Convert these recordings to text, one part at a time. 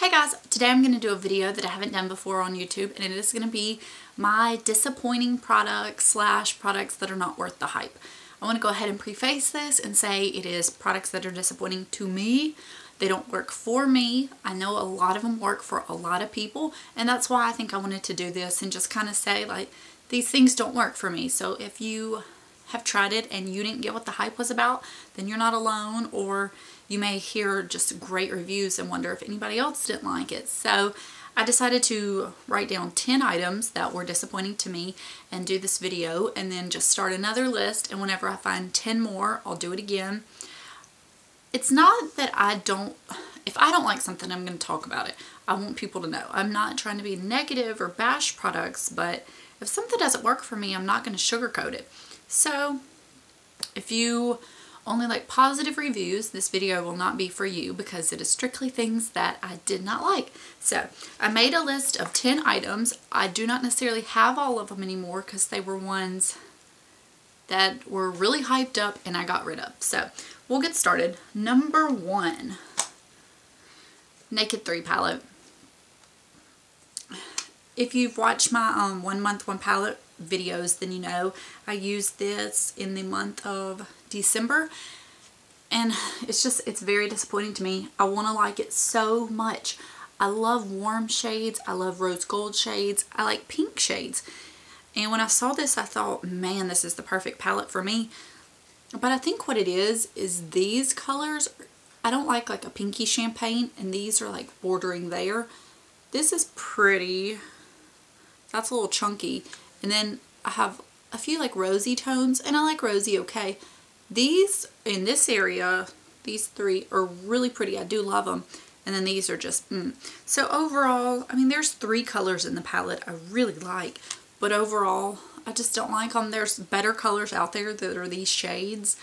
Hey guys, today I'm going to do a video that I haven't done before on YouTube, and it is going to be my disappointing products / products that are not worth the hype. I want to go ahead and preface this and say it is products that are disappointing to me. They don't work for me. I know a lot of them work for a lot of people, and that's why I think I wanted to do this and just kind of say like these things don't work for me. So if you have tried it and you didn't get what the hype was about, then you're not alone, or you may hear just great reviews and wonder if anybody else didn't like it. So I decided to write down 10 items that were disappointing to me and do this video, and then just start another list, and whenever I find 10 more, I'll do it again. It's not that if I don't like something, I'm going to talk about it. I want people to know. I'm not trying to be negative or bash products, but if something doesn't work for me, I'm not going to sugarcoat it. So if you only like positive reviews, this video will not be for you because it is strictly things that I did not like. So I made a list of 10 items. I do not necessarily have all of them anymore because they were ones that were really hyped up and I got rid of. So we'll get started. Number 1, Naked 3 palette. If you've watched my 1 month 1 palette videos, then you know I used this in the month of December, and it's very disappointing to me. I want to like it so much. I love warm shades, I love rose gold shades, I like pink shades, and when I saw this I thought, man, this is the perfect palette for me. But I think what it is these colors, I don't like a pinky champagne, and these are like bordering there. This is pretty, that's a little chunky, and then I have a few like rosy tones, and I like rosy okay. These in this area, these 3 are really pretty. I do love them. And then these are just So overall, I mean, there's 3 colors in the palette I really like, but overall I just don't like them. There's better colors out there that are these shades.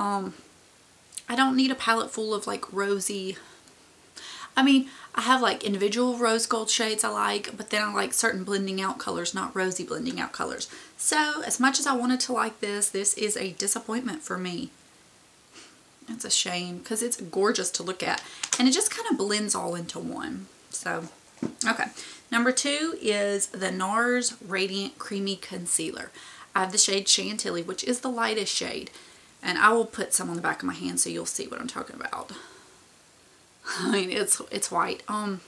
I don't need a palette full of like rosy. I mean, I have like individual rose gold shades I like, but then I like certain blending out colors, not rosy blending out colors. So as much as I wanted to like this is a disappointment for me. It's a shame because it's gorgeous to look at, and it just kind of blends all into one. So, okay. Number 2 is the Nars Radiant Creamy Concealer. I have the shade Chantilly, which is the lightest shade, and I will put some on the back of my hand so you'll see what I'm talking about. I mean, it's white. When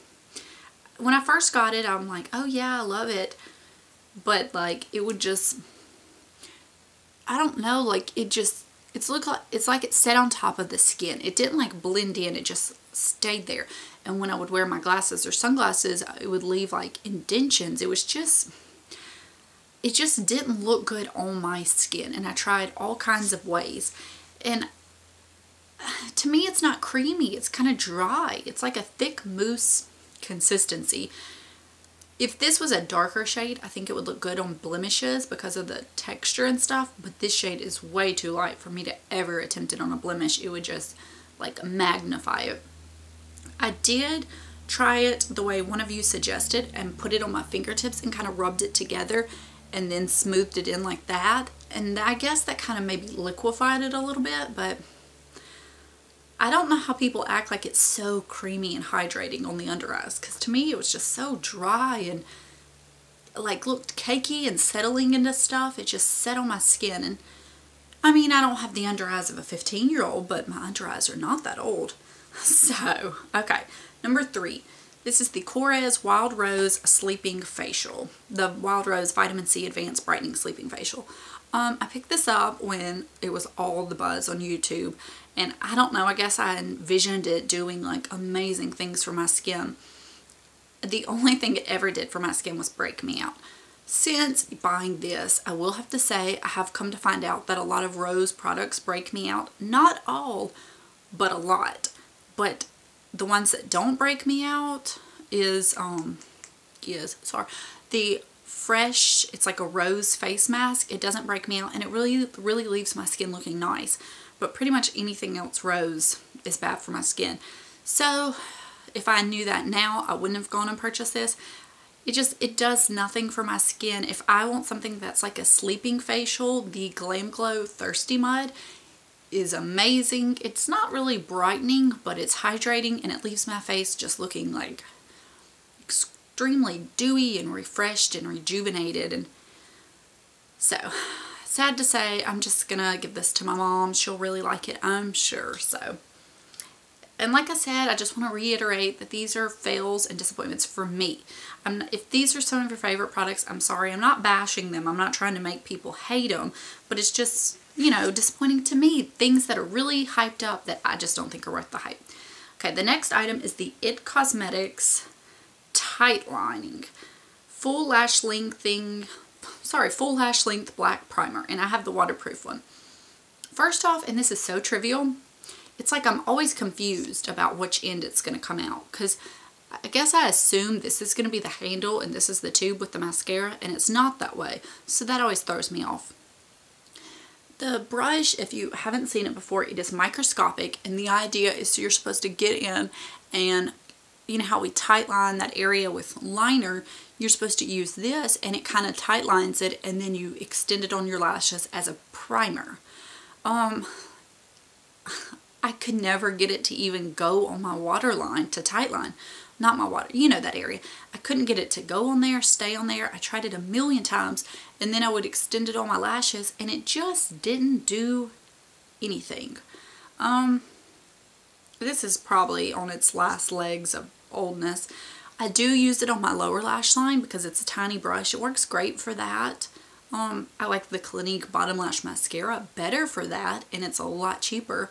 I first got it, I'm like, oh yeah, I love it. But like, it would just, I don't know, like it's like it sat on top of the skin. It didn't like blend in, it just stayed there. And when I would wear my glasses or sunglasses, it would leave like indentions. It just didn't look good on my skin. And I tried all kinds of ways. And to me, it's not creamy. It's kind of dry. It's like a thick mousse consistency. If this was a darker shade, I think it would look good on blemishes because of the texture and stuff. But this shade is way too light for me to ever attempt it on a blemish. It would just like magnify it. I did try it the way one of you suggested and put it on my fingertips and kind of rubbed it together and then smoothed it in like that. And I guess that kind of maybe liquefied it a little bit, but I don't know how people act like it's so creamy and hydrating on the under eyes, because to me it was just so dry and like looked cakey and settling into stuff. It just set on my skin, and I mean, I don't have the under eyes of a 15-year-old, but my under eyes are not that old. So, okay, number 3. This is the Korres Wild Rose Sleeping Facial, the Wild Rose Vitamin C Advanced Brightening Sleeping Facial. I picked this up when it was all the buzz on YouTube, and I don't know, I guess I envisioned it doing like amazing things for my skin. The only thing it ever did for my skin was break me out. Since buying this, I will have to say I have come to find out that a lot of rose products break me out. Not all, but a lot. But the ones that don't break me out is the Fresh, it's like a rose face mask. It doesn't break me out, and it really leaves my skin looking nice. But pretty much anything else rose is bad for my skin. So if I knew that now, I wouldn't have gone and purchased this. It does nothing for my skin. If I want something that's like a sleeping facial, the Glam Glow Thirsty Mud is amazing. It's not really brightening, but it's hydrating, and it leaves my face just looking like extremely dewy and refreshed and rejuvenated. And so, sad to say, I'm just gonna give this to my mom. She'll really like it, I'm sure. So, and like I said, I just want to reiterate that these are fails and disappointments for me. If these are some of your favorite products, I'm sorry. I'm not bashing them. I'm not trying to make people hate them. But it's just, you know, disappointing to me. Things that are really hyped up that I just don't think are worth the hype. Okay, the next item is the It Cosmetics Tightlining Full Lash Length Black Primer. And I have the waterproof one. First off, and this is so trivial, it's like I'm always confused about which end it's going to come out, because I guess I assume this is going to be the handle and this is the tube with the mascara, and it's not that way. So that always throws me off. The brush, if you haven't seen it before, it is microscopic, and the idea is so you're supposed to get in, and you know how we tightline that area with liner, you're supposed to use this and it kind of tightlines it, and then you extend it on your lashes as a primer. I could never get it to even go on my waterline to tightline. Not my water, you know that area. I couldn't get it to go on there, stay on there. I tried it a million times, and then I would extend it on my lashes, and it just didn't do anything. This is probably on its last legs of oldness. I do use it on my lower lash line because it's a tiny brush. It works great for that. I like the Clinique Bottom Lash Mascara better for that, and it's a lot cheaper.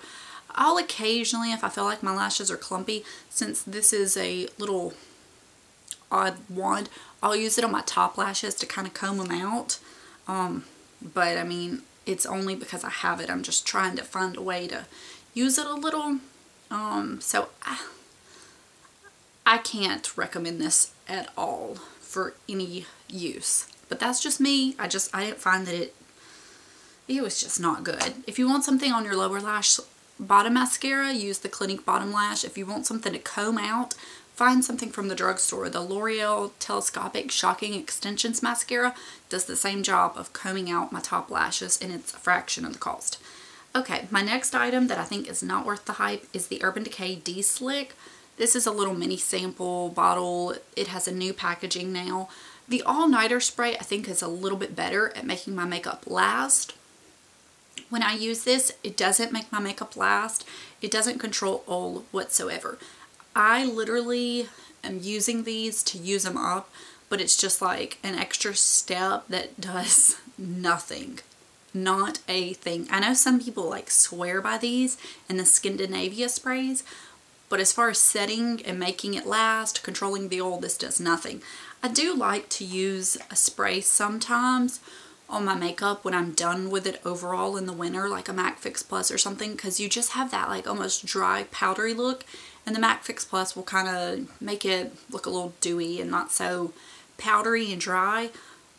I'll occasionally, if I feel like my lashes are clumpy, since this is a little odd wand, I'll use it on my top lashes to kind of comb them out. But I mean, it's only because I have it. I'm just trying to find a way to use it a little. So I can't recommend this at all for any use. But that's just me. I didn't find that it was just not good. If you want something on your lower lash bottom mascara, use the Clinique Bottom Lash. If you want something to comb out, find something from the drugstore. The L'Oreal Telescopic Shocking Extensions Mascara does the same job of combing out my top lashes, and it's a fraction of the cost. Okay, my next item that I think is not worth the hype is the Urban Decay DeSlick. This is a little mini sample bottle. It has a new packaging now. The all-nighter spray I think is a little bit better at making my makeup last. When I use this, it doesn't make my makeup last. It doesn't control oil whatsoever. I literally am using these to use them up, but it's just like an extra step that does nothing. Not a thing. I know some people like swear by these and the Scandinavia sprays, but as far as setting and making it last, controlling the oil, this does nothing. I do like to use a spray sometimes on my makeup when I'm done with it overall in the winter, like a MAC Fix Plus or something, because you just have that like almost dry, powdery look, and the MAC Fix Plus will kind of make it look a little dewy and not so powdery and dry.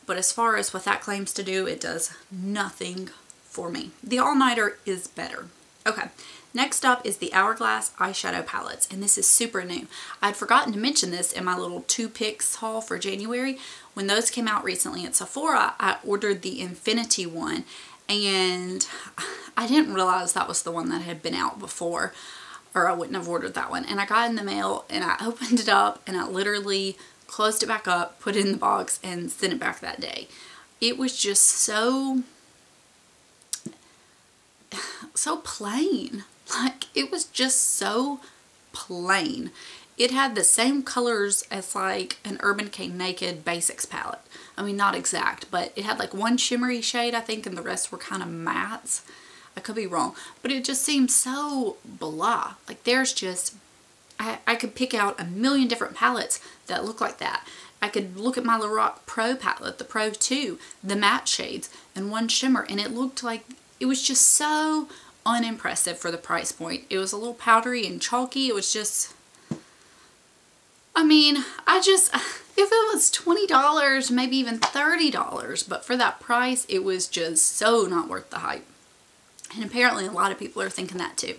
But as far as what that claims to do, it does nothing for me. The all-nighter is better. Okay, next up is the Hourglass eyeshadow palettes, and this is super new. I'd forgotten to mention this in my little 2 picks haul for January. When those came out recently at Sephora, I ordered the Infinity one, and I didn't realize that was the one that had been out before, or I wouldn't have ordered that one. And I got in the mail, and I opened it up, and I literally closed it back up, put it in the box, and sent it back that day. It was just so plain. Like, it was just so plain. It had the same colors as like an Urban Decay Naked Basics palette. I mean, not exact, but it had like one shimmery shade, I think, and the rest were kind of mattes. I could be wrong, but it just seemed so blah. Like, there's just, I could pick out a million different palettes that look like that. I could look at my Lorac Pro palette, the Pro 2, the matte shades, and one shimmer, and it looked like, it was just so unimpressive for the price point. It was a little powdery and chalky. It was just, I mean, if it was $20, maybe even $30, but for that price, it was just so not worth the hype. And apparently a lot of people are thinking that too.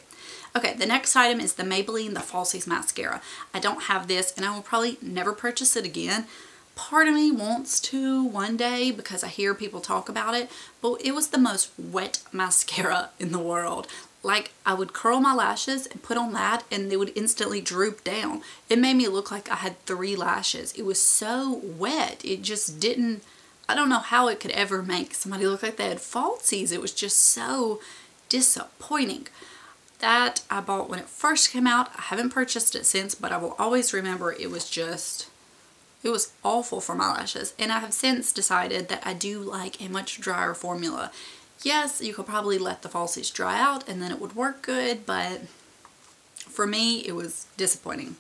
Okay, the next item is the Maybelline The Falsies Mascara. I don't have this, and I will probably never purchase it again. Part of me wants to one day because I hear people talk about it, but it was the most wet mascara in the world. Like, I would curl my lashes and put on that and they would instantly droop down. It made me look like I had 3 lashes. It was so wet. It just didn't, I don't know how it could ever make somebody look like they had falsies. It was just so disappointing. That I bought when it first came out. I haven't purchased it since, but I will always remember it was just, it was awful for my lashes. And I have since decided that I do like a much drier formula. Yes, you could probably let the falsies dry out and then it would work good, but for me, it was disappointing.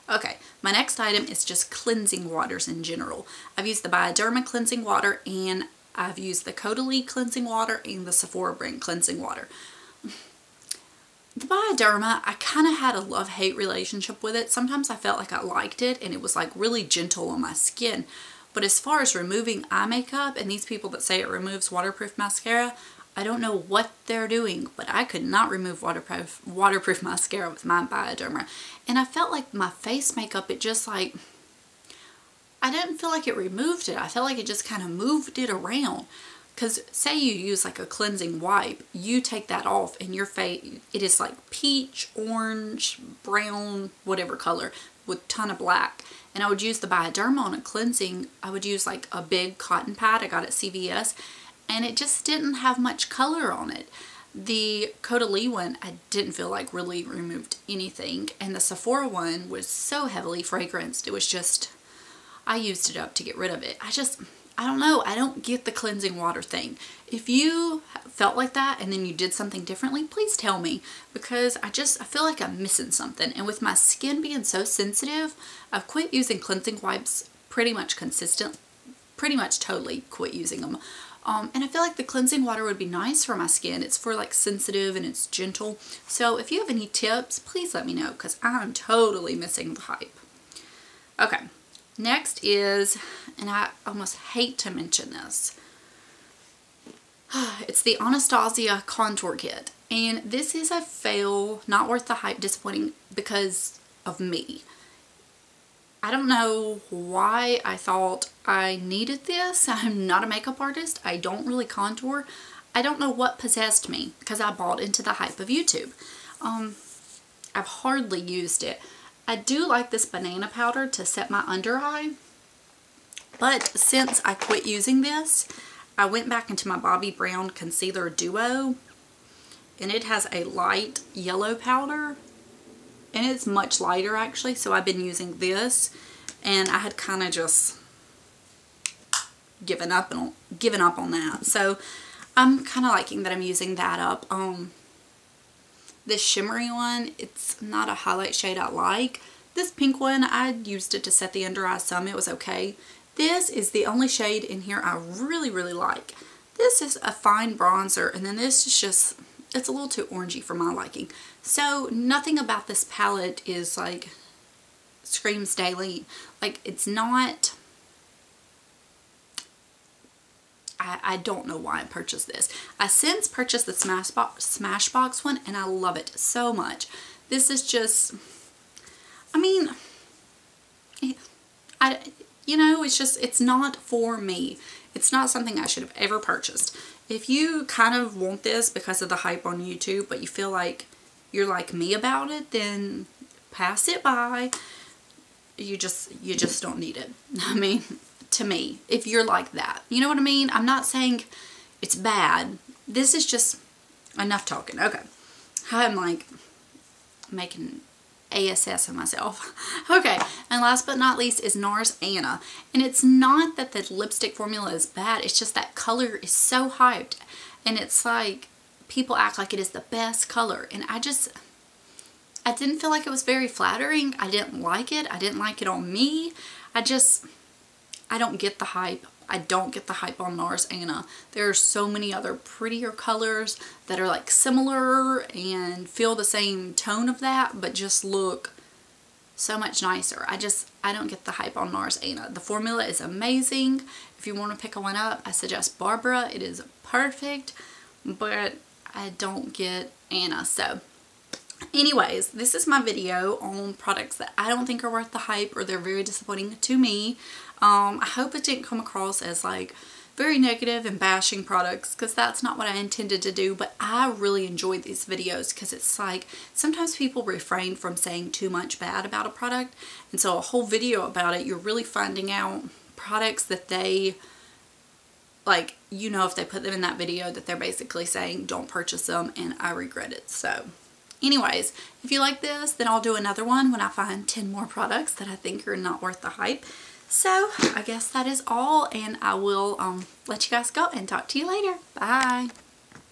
Okay, my next item is just cleansing waters in general. I've used the Bioderma cleansing water, and I've used the Caudalie cleansing water and the Sephora brand cleansing water. The Bioderma, I kind of had a love-hate relationship with it. Sometimes I felt like I liked it and it was like really gentle on my skin. But as far as removing eye makeup, and these people that say it removes waterproof mascara, I don't know what they're doing, but I could not remove waterproof mascara with my Bioderma. And I felt like my face makeup, it just like, I didn't feel like it removed it. I felt like it just kind of moved it around. Because say you use like a cleansing wipe, you take that off and your face, it is like peach, orange, brown, whatever color with a ton of black. And I would use the Bioderma on a cleansing. I would use like a big cotton pad I got at CVS, and it just didn't have much color on it. The Caudalie one, I didn't feel like really removed anything. And the Sephora one was so heavily fragranced. It was just, I used it up to get rid of it. I don't know. I don't get the cleansing water thing. If you felt like that and then you did something differently, please tell me, because I feel like I'm missing something. And with my skin being so sensitive, I've quit using cleansing wipes pretty much totally quit using them. And I feel like the cleansing water would be nice for my skin. It's for like sensitive and it's gentle. So if you have any tips, please let me know, because I'm totally missing the hype. Okay. Next is, and I almost hate to mention this, it's the Anastasia contour kit. And this is a fail, not worth the hype, disappointing because of me. I don't know why I thought I needed this. I'm not a makeup artist. I don't really contour. I don't know what possessed me because I bought into the hype of YouTube. I've hardly used it. I do like this banana powder to set my under eye, but since I quit using this, I went back into my Bobbi Brown Concealer Duo, and it has a light yellow powder, and it's much lighter actually, so I've been using this, and I had kind of just given up on that, so I'm kind of liking that I'm using that up. This shimmery one, it's not a highlight shade I like. This pink one, I used it to set the under eye some. It was okay. This is the only shade in here I really, really like. This is a fine bronzer, and then this is just, it's a little too orangey for my liking. So nothing about this palette is like, screams Daily. Like, it's not, I don't know why I purchased this. I since purchased the Smashbox one, and I love it so much. This is just, I mean, you know, it's just, it's not for me. It's not something I should have ever purchased. If you kind of want this because of the hype on YouTube, but you feel like you're like me about it, then pass it by. You just don't need it. I mean, to me, if you're like that, you know what I mean? I'm not saying it's bad. This is just enough talking. Okay. I'm like making ASS of myself. Okay. And last but not least is Nars Anna. And it's not that the lipstick formula is bad. It's just that color is so hyped. And it's like people act like it is the best color. And I didn't feel like it was very flattering. I didn't like it. I didn't like it on me. I don't get the hype. I don't get the hype on Nars Anna. There are so many other prettier colors that are like similar and feel the same tone of that, but just look so much nicer. I don't get the hype on Nars Anna. The formula is amazing. If you want to pick one up, I suggest Barbara. It is perfect, but I don't get Anna. So anyways, this is my video on products that I don't think are worth the hype or they're very disappointing to me. I hope it didn't come across as like very negative and bashing products, because that's not what I intended to do, but I really enjoy these videos because it's like sometimes people refrain from saying too much bad about a product, and so a whole video about it, you're really finding out products that they, like, you know, if they put them in that video that they're basically saying don't purchase them, and I regret it. So anyways, if you like this, then I'll do another one when I find 10 more products that I think are not worth the hype. So I guess that is all, and I will let you guys go and talk to you later. Bye.